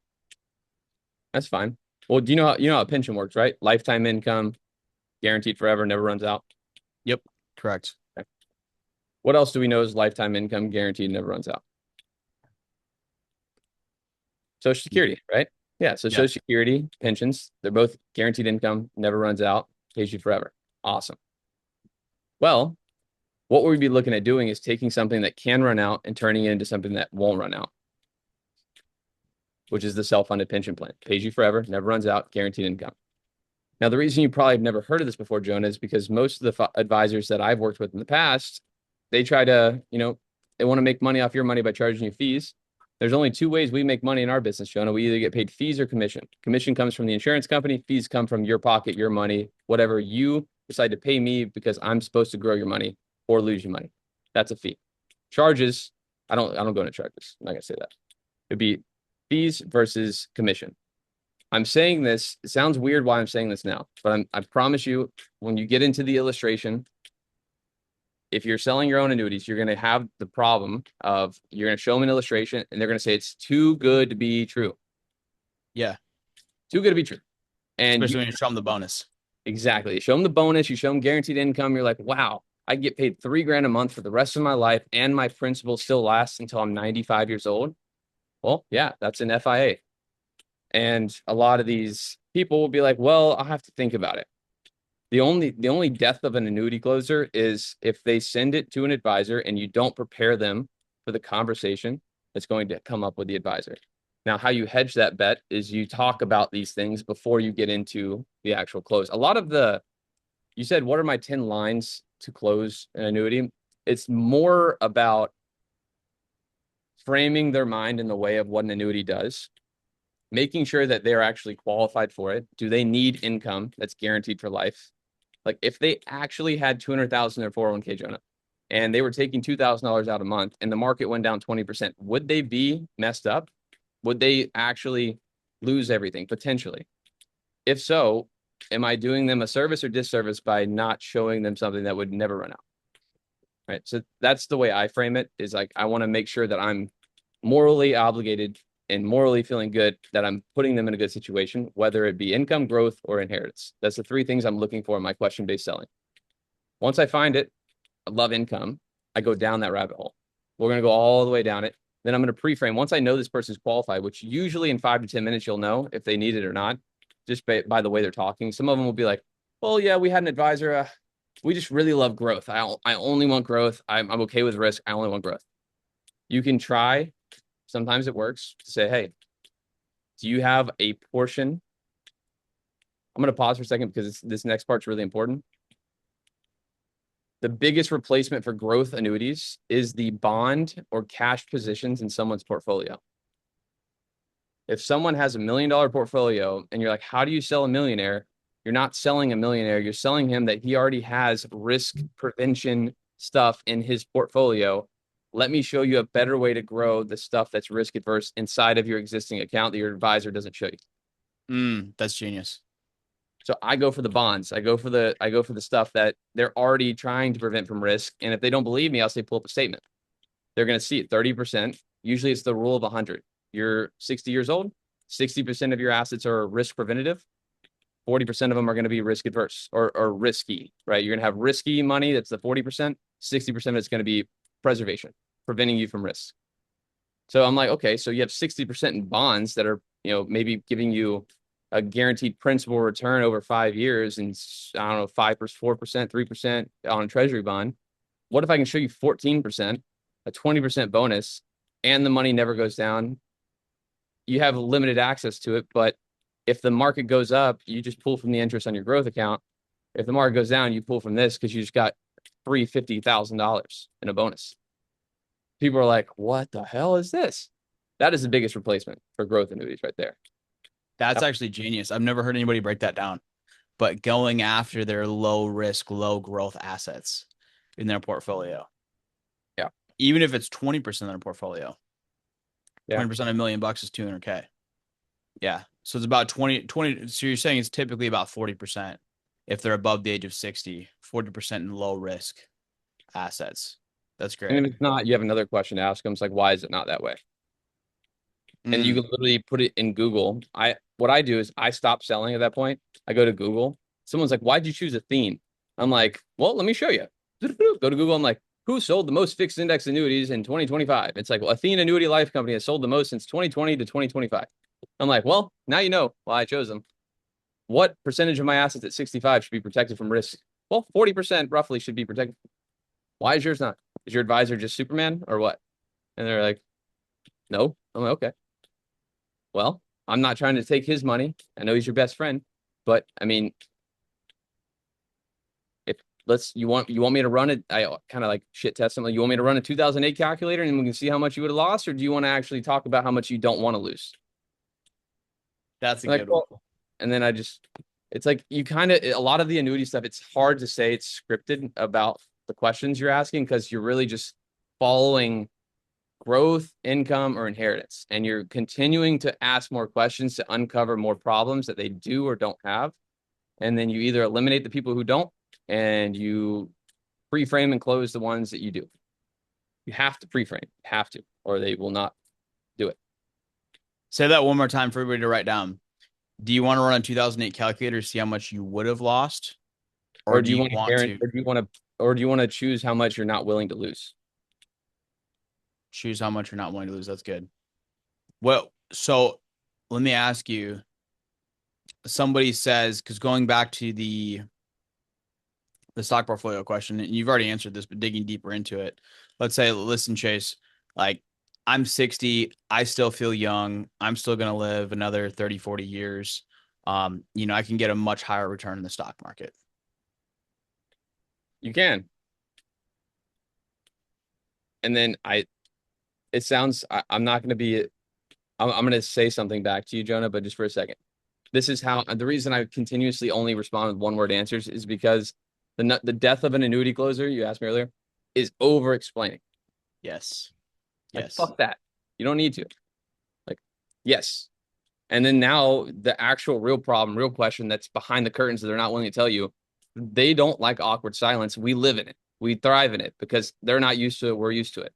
That's fine. Well, do you know how a pension works, right? Lifetime income, guaranteed forever, never runs out. Yep, correct. Okay. What else do we know is lifetime income, guaranteed, never runs out? Social Security, right? Yeah. So Social Security, pensions, they're both guaranteed income, never runs out, pays you forever. Awesome. Well, what we'd be looking at doing is taking something that can run out and turning it into something that won't run out, which is the self-funded pension plan. Pays you forever, never runs out, guaranteed income. Now, the reason you probably have never heard of this before, Jonah, is because most of the advisors that I've worked with in the past, they try to, they want to make money off your money by charging you fees. There's only two ways we make money in our business, Jonah. We either get paid fees or commission. Commission comes from the insurance company. Fees come from your pocket, your money, whatever you decide to pay me because I'm supposed to grow your money or lose your money. That's a fee. Charges, I don't go into charges. I'm not gonna say that. It'd be fees versus commission. I'm saying this, it sounds weird why I'm saying this now, but I promise you, when you get into the illustration, if you're selling your own annuities, you're going to have the problem of you're going to show them an illustration and they're going to say it's too good to be true. Yeah. Too good to be true. And Especially when you show them the bonus. Exactly. Show them the bonus. You show them guaranteed income. You're like, wow, I get paid $3,000 a month for the rest of my life, and my principal still lasts until I'm 95 years old. Well, yeah, that's an FIA. And a lot of these people will be like, well, I'll have to think about it. The only death of an annuity closer is if they send it to an advisor and you don't prepare them for the conversation that's going to come up with the advisor. Now, how you hedge that bet is you talk about these things before you get into the actual close. A lot of you said, what are my 10 lines to close an annuity? It's more about framing their mind in the way of what an annuity does, making sure that they're actually qualified for it. Do they need income that's guaranteed for life? Like if they actually had 200,000 in their 401k, Jonah, and they were taking $2,000 out a month and the market went down 20%, would they be messed up? Would they actually lose everything potentially? If so, am I doing them a service or disservice by not showing them something that would never run out? Right. So that's the way I frame it, is like I want to make sure that I'm morally obligated and morally feeling good that I'm putting them in a good situation, whether it be income, growth, or inheritance. That's the three things I'm looking for in my question-based selling. Once I find it, I love income, I go down that rabbit hole. We're going to go all the way down it. Then I'm going to pre-frame. Once I know this person's qualified, which usually in 5 to 10 minutes, you'll know if they need it or not, just by the way they're talking. Some of them will be like, well, yeah, we had an advisor. We just really love growth. I only want growth. I'm okay with risk. I only want growth. You can try. Sometimes it works to say, hey, do you have a portion? I'm going to pause for a second because this next part's really important. The biggest replacement for growth annuities is the bond or cash positions in someone's portfolio. If someone has $1 million portfolio and you're like, how do you sell a millionaire? You're not selling a millionaire. You're selling him that he already has risk prevention stuff in his portfolio. Let me show you a better way to grow the stuff that's risk adverse inside of your existing account that your advisor doesn't show you. That's genius. So I go for the bonds. I go for the stuff that they're already trying to prevent from risk. And if they don't believe me, I'll say pull up a statement. They're going to see it 30%. Usually it's the rule of 100. You're 60 years old, 60% of your assets are risk preventative. 40% of them are going to be risk adverse or risky, right? You're going to have risky money. That's the 40%. 60% of it's going to be preservation, preventing you from risk. So I'm like, okay, so you have 60% in bonds that are, maybe giving you a guaranteed principal return over 5 years, and I don't know, 5%, 4%, 3% on a treasury bond. What if I can show you 14%, a 20% bonus, and the money never goes down? You have limited access to it, but if the market goes up, you just pull from the interest on your growth account. If the market goes down, you pull from this because you just got $50,000 in a bonus. People are like, what the hell is this? That is the biggest replacement for growth annuities right there. That's actually genius. I've never heard anybody break that down. But going after their low risk, low growth assets in their portfolio. Yeah. Even if it's 20% of their portfolio. Yeah. 20% of $1 million is $200K. Yeah. So it's about 20. So you're saying it's typically about 40% if they're above the age of 60, 40% in low risk assets. That's great. And if it's not, you have another question to ask them. It's like, why is it not that way? And you can literally put it in Google. What I do is I stop selling at that point. I go to Google. Someone's like, why'd you choose Athene? I'm like, well, let me show you. Go to Google. I'm like, who sold the most fixed index annuities in 2025? It's like, well, Athene Annuity Life Company has sold the most since 2020 to 2025. I'm like, well, now you know why I chose them. What percentage of my assets at 65 should be protected from risk? Well, 40% roughly should be protected. Why is yours not? Is your advisor just Superman or what? And they're like, no. I'm like, okay. Well, I'm not trying to take his money. I know he's your best friend, but I mean, you want me to run it? I kind of like shit test him. Like, you want me to run a 2008 calculator and we can see how much you would have lost, or do you want to actually talk about how much you don't want to lose? That's a good one. And then it's like a lot of the annuity stuff, it's hard to say it's scripted about the questions you're asking because you're really just following growth, income, or inheritance. And you're continuing to ask more questions to uncover more problems that they do or don't have. And then you either eliminate the people who don't, and you pre-frame and close the ones that you do. You have to pre-frame, or they will not do it. Say that one more time for everybody to write down. Do you want to run a 2008 calculator to see how much you would have lost? Or Or do do you you want to want guarantee, to or do you want to choose how much you're not willing to lose? choose how much you're not willing to lose? That's good. Well, so let me ask you, somebody says, because going back to the stock portfolio question, and you've already answered this, but digging deeper into it, let's say, listen, Chase, like I'm 60, I still feel young. I'm still going to live another 30, 40 years. I can get a much higher return in the stock market. You can. And then it sounds, I'm not going to be, I'm going to say something back to you, Jonah, but just for a second. This is how, the reason I continuously only respond with one word answers is because the death of an annuity closer, you asked me earlier, is over explaining. Yes. Like, Yes. fuck that. You don't need to. Like, yes. And then now the actual real problem, real question that's behind the curtains that they're not willing to tell you, they don't like awkward silence. We live in it. We thrive in it because they're not used to it. We're used to it.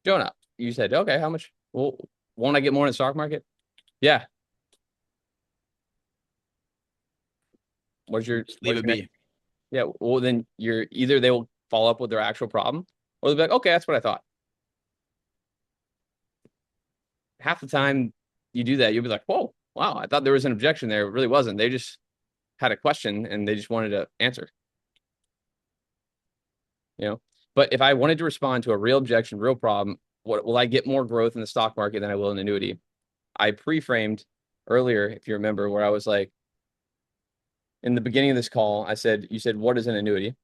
Jonah, you said, okay, how much? Well, won't I get more in the stock market? Yeah. Just leave it Next? be. Yeah. Well, then you're either they will follow up with their actual problem or they'll be like, okay, that's what I thought. Half the time you do that, you'll be like, whoa, wow, I thought there was an objection there. It really wasn't. They just had a question and they just wanted to answer. But if I wanted to respond to a real objection, real problem, what will I get more growth in the stock market than I will in annuity? I pre-framed earlier, if you remember, where I was like, in the beginning of this call, you said, what is an annuity?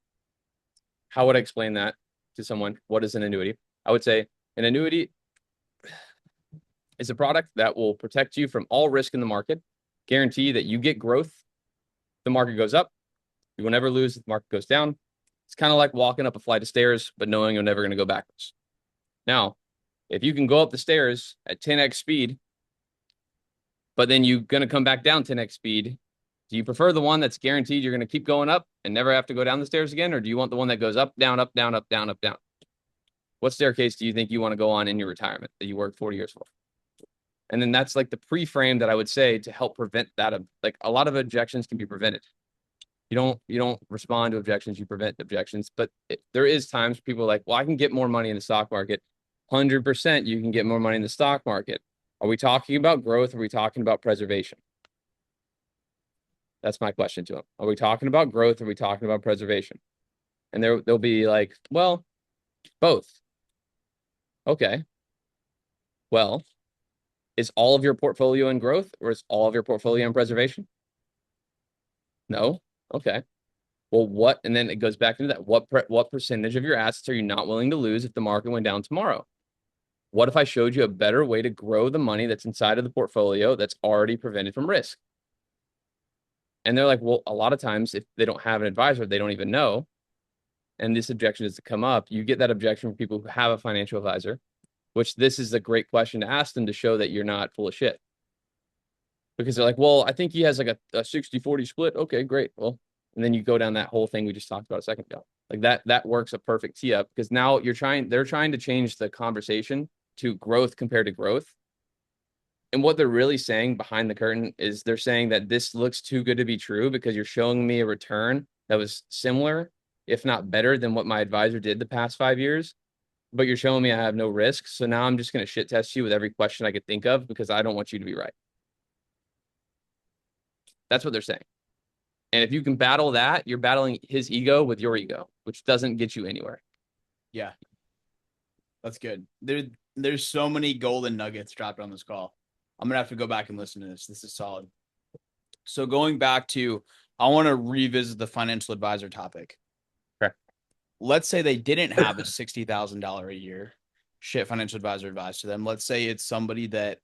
How would I explain that to someone? What is an annuity? I would say an annuity is a product that will protect you from all risk in the market, guarantee that you get growth. The market goes up, you will never lose. If the market goes down. It's kind of like walking up a flight of stairs, but knowing you're never going to go backwards. Now, if you can go up the stairs at 10x speed, but then you're going to come back down 10x speed, do you prefer the one that's guaranteed you're going to keep going up and never have to go down the stairs again? Or do you want the one that goes up, down, up, down, up, down, up, down? What staircase do you think you want to go on in your retirement that you worked 40 years for? And then that's like the pre-frame that I would say to help prevent that. Like a lot of objections can be prevented. You don't respond to objections, you prevent objections. But there is times people are like, well, I can get more money in the stock market. 100% you can get more money in the stock market. Are we talking about growth? Or are we talking about preservation? That's my question to them. Are we talking about growth? Or are we talking about preservation? And they'll be like, well, both. Okay. Well, is all of your portfolio in growth or is all of your portfolio in preservation? No. Okay. Well, what? And then it goes back into that. What percentage of your assets are you not willing to lose if the market went down tomorrow? What if I showed you a better way to grow the money that's inside of the portfolio that's already prevented from risk? And they're like, well, a lot of times if they don't have an advisor, they don't even know. And this objection is to come up. You get that objection from people who have a financial advisor, which this is a great question to ask them to show that you're not full of shit. Because they're like, well, I think he has like a 60-40 split. Okay, great. Well, and then you go down that whole thing we just talked about a second ago. Like that works a perfect tee up because now they're trying to change the conversation to growth compared to growth. And what they're really saying behind the curtain is they're saying that this looks too good to be true because you're showing me a return that was similar, if not better than what my advisor did the past 5 years. But you're showing me I have no risk. So now I'm just going to shit test you with every question I could think of because I don't want you to be right. That's what they're saying. And if you can battle that, you're battling his ego with your ego, which doesn't get you anywhere. Yeah. That's good. There's so many golden nuggets dropped on this call. I'm gonna have to go back and listen to this. This is solid. So going back to, I want to revisit the financial advisor topic. Okay. Let's say they didn't have a $60,000 a year shit financial advisor advice to them. Let's say it's somebody that,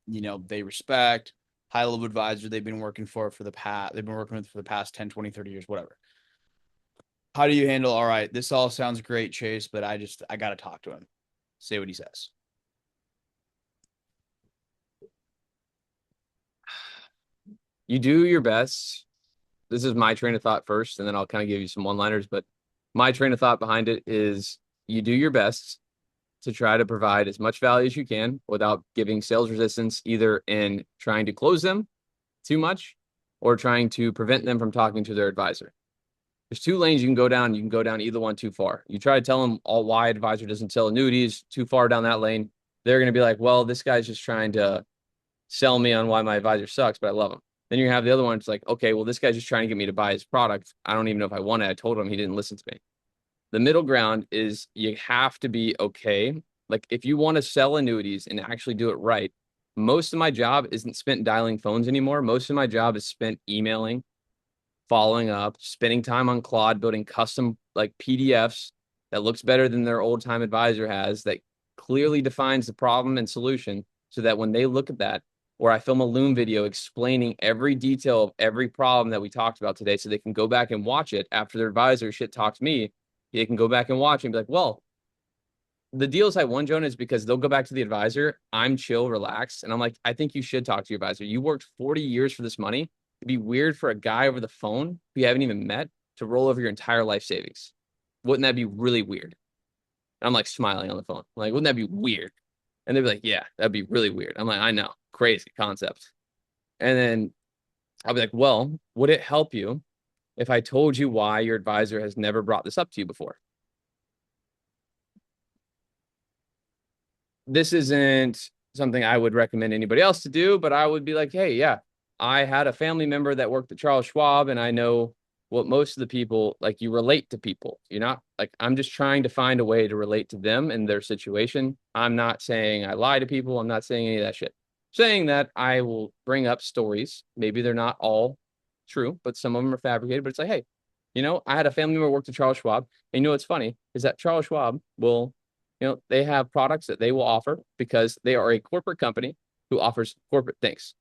they respect, high level advisor they've been working for the past, they've been working with for the past 10, 20, 30 years, whatever. How do you handle, all right, this all sounds great, Chase, but I got to talk to him. Say what he says. You do your best. This is my train of thought first, and then I'll kind of give you some one-liners. But my train of thought behind it is you do your best to try to provide as much value as you can without giving sales resistance, either in trying to close them too much or trying to prevent them from talking to their advisor. There's two lanes you can go down. You can go down either one too far. You try to tell them all why advisor doesn't sell annuities too far down that lane. They're going to be like, well, this guy's just trying to sell me on why my advisor sucks, but I love him. Then you have the other one. It's like, okay, well, this guy's just trying to get me to buy his product. I don't even know if I want it. I told him, he didn't listen to me. The middle ground is you have to be okay. Like if you want to sell annuities and actually do it right, most of my job isn't spent dialing phones anymore. Most of my job is spent emailing, following up, spending time on Claude, building custom like PDFs that looks better than their old time advisor has, that clearly defines the problem and solution, so that when they look at that, or I film a Loom video explaining every detail of every problem that we talked about today, so they can go back and watch it after their advisor shit talks me. They can go back and watch and be like, well, the deals I won, Jonah, is because they'll go back to the advisor. I'm chill, relaxed. And I'm like, I think you should talk to your advisor. You worked 40 years for this money. It'd be weird for a guy over the phone who you haven't even met to roll over your entire life savings. Wouldn't that be really weird? And I'm like smiling on the phone. I'm like, wouldn't that be weird? And they'd be like, yeah, that'd be really weird. I'm like, I know, crazy concept. And then I'll be like, well, would it help you if I told you why your advisor has never brought this up to you before? This isn't something I would recommend anybody else to do, but I would be like, hey, yeah, I had a family member that worked at Charles Schwab, and I know what most of the people, like, you relate to people. You're not like, I'm just trying to find a way to relate to them and their situation. I'm not saying I lie to people. I'm not saying any of that shit. Saying that I will bring up stories. Maybe they're not all true, but some of them are fabricated. But it's like, hey, I had a family member who worked at Charles Schwab. And what's funny is that Charles Schwab will, they have products that they will offer because they are a corporate company who offers corporate things.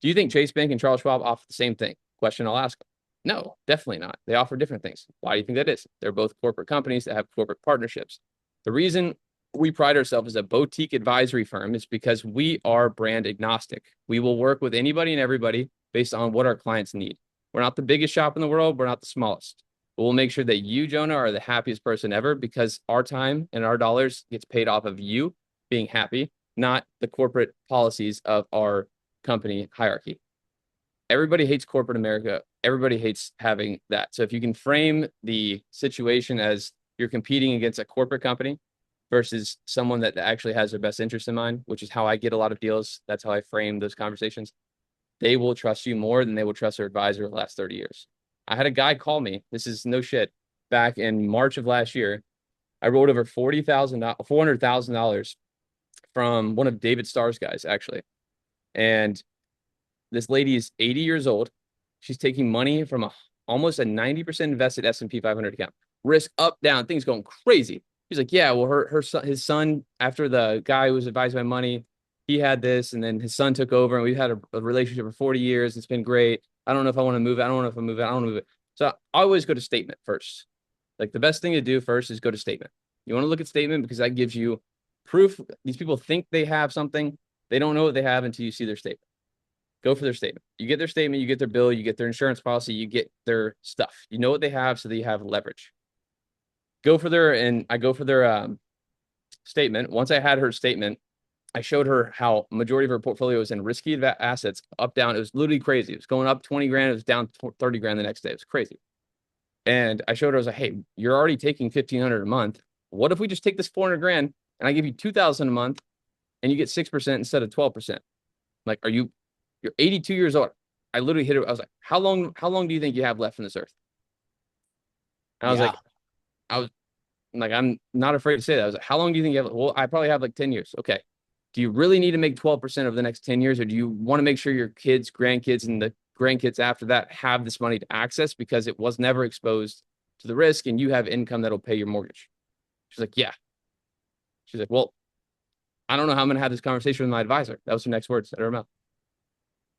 Do you think Chase Bank and Charles Schwab offer the same thing? Question I'll ask them. No, definitely not. They offer different things. Why do you think that is? They're both corporate companies that have corporate partnerships. The reason we pride ourselves as a boutique advisory firm is because we are brand agnostic. We will work with anybody and everybody based on what our clients need. We're not the biggest shop in the world. We're not the smallest. But we'll make sure that you, Jonah, are the happiest person ever, because our time and our dollars gets paid off of you being happy, not the corporate policies of our company hierarchy. Everybody hates corporate America. Everybody hates having that. So if you can frame the situation as you're competing against a corporate company versus someone that actually has their best interest in mind, which is how I get a lot of deals. That's how I frame those conversations. They will trust you more than they will trust their advisor the last 30 years. I had a guy call me. This is no shit. Back in March of last year, I rolled over $400,000 from one of David Starr's guys, actually. And this lady is 80 years old. She's taking money from almost a 90% invested S&P 500 account. Risk up, down, things going crazy. She's like, yeah, well, his son, after the guy who was advised my money, he had this, and then his son took over, and we've had a relationship for 40 years. It's been great. I don't know if I want to move it. I don't know if I move it. I don't want to move it. So I always go to statement first. Like, the best thing to do first is go to statement. You want to look at statement because that gives you proof. These people think they have something. They don't know what they have until you see their statement. Go for their statement. You get their statement, you get their bill, you get their insurance policy, you get their stuff. You know what they have so that you have leverage. I go for their statement. Once I had her statement, I showed her how majority of her portfolio was in risky assets, up, down. It was literally crazy. It was going up 20 grand. It was down 30 grand the next day. It was crazy. And I showed her, I was like, hey, you're already taking 1,500 a month. What if we just take this 400 grand and I give you 2,000 a month and you get 6% instead of 12%? Like, you're 82 years old. I literally hit it. I was like, how long do you think you have left on this earth? And I was like, I'm not afraid to say that. I was like, how long do you think you have? Well, I probably have like 10 years. Okay. Do you really need to make 12% over the next 10 years? Or do you want to make sure your kids, grandkids, and the grandkids after that have this money to access because it was never exposed to the risk and you have income that'll pay your mortgage? She's like, yeah. She's like, well, I don't know how I'm going to have this conversation with my advisor. That was her next words out of her mouth.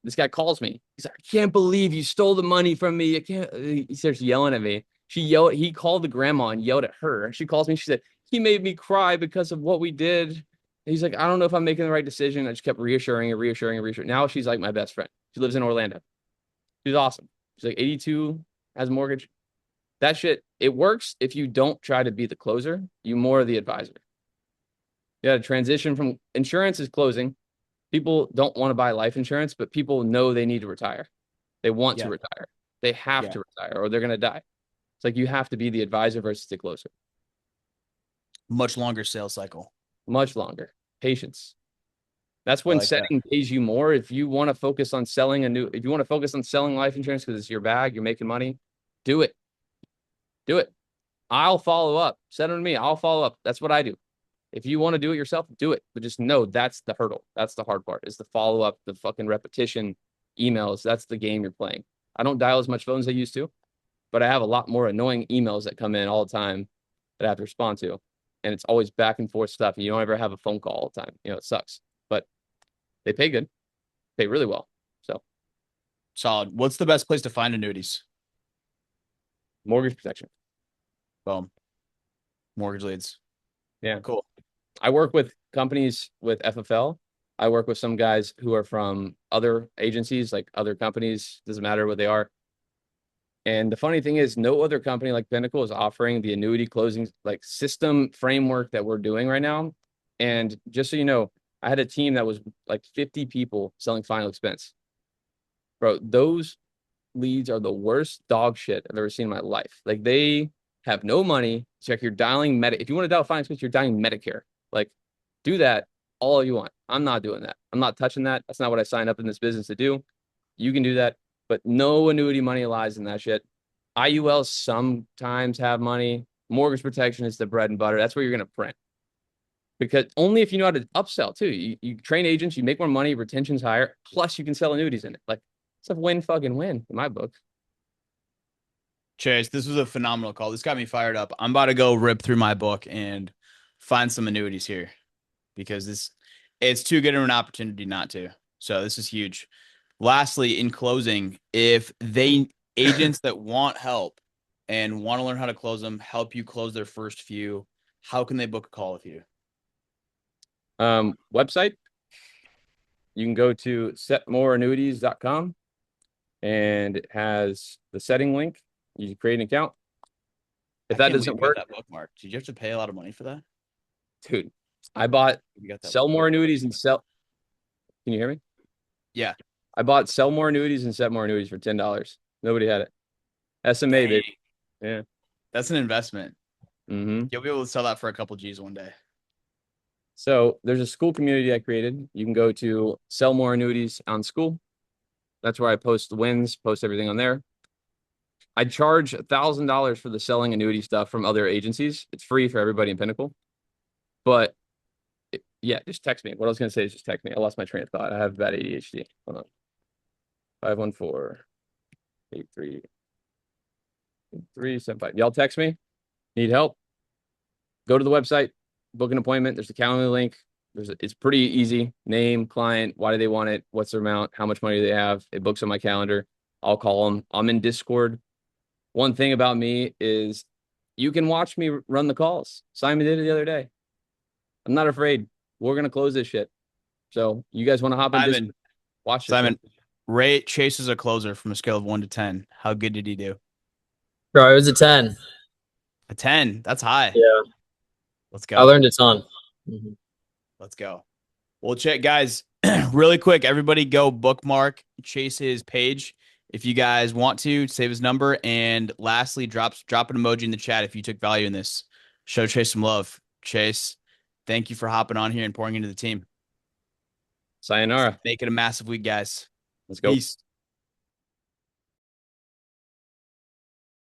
This guy calls me. He's like, I can't believe you stole the money from me. I can't. He starts yelling at me. He called the grandma and yelled at her. She calls me. She said, he made me cry because of what we did. And he's like, I don't know if I'm making the right decision. I just kept reassuring her. Now she's like my best friend. She lives in Orlando. She's awesome. She's like 82, has a mortgage. That shit, it works if you don't try to be the closer. You more the advisor. You got to transition from insurance is closing. People don't want to buy life insurance, but people know they need to retire. They want to Yeah. retire. They have Yeah. to retire or they're going to die. It's like you have to be the advisor versus the closer. Much longer sales cycle. Much longer. Patience. That's I when like that. setting pays you more. If you want to focus on selling if you want to focus on selling life insurance because it's your bag, you're making money, do it. Do it. I'll follow up. Send them to me. I'll follow up. That's what I do. If you want to do it yourself, do it. But just know that's the hurdle. That's the hard part is the follow up, the fucking repetition, emails. That's the game you're playing. I don't dial as much phones as I used to, but I have a lot more annoying emails that come in all the time that I have to respond to. And it's always back and forth stuff. And you don't ever have a phone call all the time. You know, it sucks. But they pay good, pay really well. So Solid. What's the best place to find annuities? mortgage protection. Boom. Mortgage leads. Yeah. Cool. I work with companies with FFL. I work with some guys who are from other agencies, like other companies, doesn't matter what they are. And the funny thing is, no other company like Pinnacle is offering the annuity closing like system framework that we're doing right now. And just so you know, I had a team that was like 50 people selling final expense. Bro, those leads are the worst dog shit I've ever seen in my life. Like they have no money. It's like you're dialing if you want to dial finance expense, you're dialing Medicare. Like do that all you want. I'm not doing that. I'm not touching that. That's not what I signed up in this business to do. You can do that, but no annuity money lies in that shit. IULs sometimes have money. Mortgage protection is the bread and butter. That's where you're going to print. Because only if you know how to upsell too. You train agents, you make more money, retention's higher, plus you can sell annuities in it. Like it's a win fucking win in my book. Chase, this was a phenomenal call. This got me fired up. I'm about to go rip through my book and find some annuities here because it's too good of an opportunity not to. So this is huge. Lastly, in closing, if they agents that want help and want to learn how to close them, help you close their first few, how can they book a call with you? Website. You can go to setmoreannuities.com and it has the setting link. You can create an account. If that doesn't work, that bookmark. Did you have to pay a lot of money for that? dude, I bought You got that sell more bookmark. annuities and sell. Can you hear me? Yeah. I bought sell more annuities and set more annuities for $10. Nobody had it. SMA, baby. Yeah. That's an investment. Mm-hmm. You'll be able to sell that for a couple G's one day. So there's a school community I created. You can go to sell more annuities on school. That's where I post the wins, post everything on there. I charge $1,000 for the selling annuity stuff from other agencies. It's free for everybody in Pinnacle. But yeah, just text me. What I was going to say is just text me. I lost my train of thought. I have bad ADHD. Hold on. 514-83-375. Y'all text me. Need help? Go to the website, book an appointment. There's a calendar link. It's pretty easy. Name, client, why do they want it? What's their amount? How much money do they have? It books on my calendar. I'll call them. I'm in Discord. One thing about me is you can watch me run the calls. Simon did it the other day. I'm not afraid. We're going to close this shit. So you guys want to hop in Discord? Watch this. Simon, rate Chase as a closer from a scale of 1 to 10. How good did he do? Bro, it was a 10. A 10. That's high. Yeah. Let's go. I learned a ton. Mm-hmm. Let's go. Well, check, guys, really quick. Everybody go bookmark Chase's page if you guys want to. Save his number. And lastly, drop an emoji in the chat if you took value in this. Show Chase some love. Chase, thank you for hopping on here and pouring into the team. Sayonara. Make it a massive week, guys. Let's go. Peace.